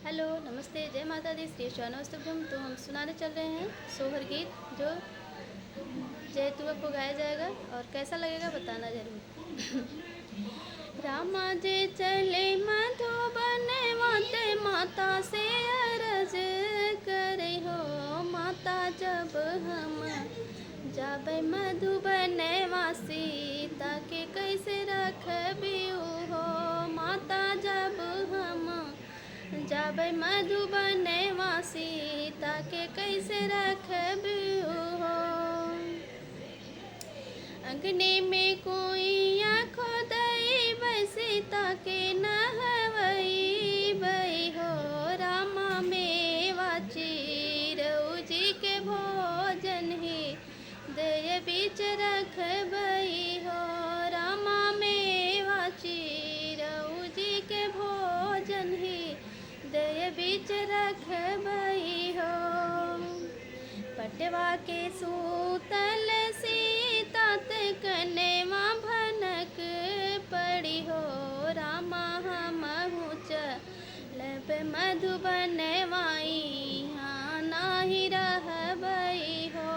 Hello, नमस्ते, जय माता दी, श्री शरणोस्तुभ्यम। तो हम सुनाने चल रहे हैं सोहर गीत जो जय तुआ को गाया जाएगा और कैसा लगेगा बताना जरूर। रामा जे चले मधुबन वाते माता से अरज करे हो। माता जब हम जाबे मधुबन वासी ताके कैसे रखबी हो। माता जब हम जाबे मधुबन वासी ताके कैसे रखबी हो। अंगने में कोई आँखो दई बसी ताके नहवई बई हो। रामा में वाचिरऊ जी के भोजन ही दय बीच रखबई हो। रामा में वाचिरऊ जी के भोजन ही दय बीच रखबई हो। पटवा के सूतल सीतात कनेवा भनक पड़ी हो। रामा हमहु चलब मधुबन वाई हाँ नाही रहबई हो।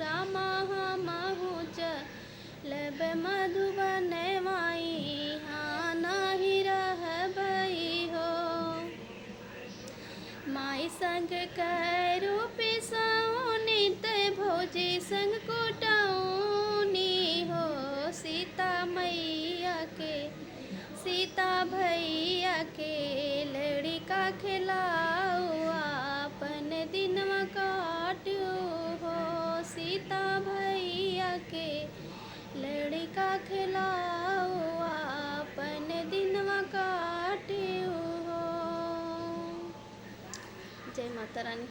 रामा हमहु चलब मधुबन वाई हाँ नाही रहबई हो। माई संग करू पिसौनित भौजी संग कुटौनी हो। सीता मैया के सीता भैया के लड़का खिलाऊ अपन दिनवा काटू हो। सीता भैया के लड़का खिलाऊ अपन दिनवा काटू हो। जय माता रानी।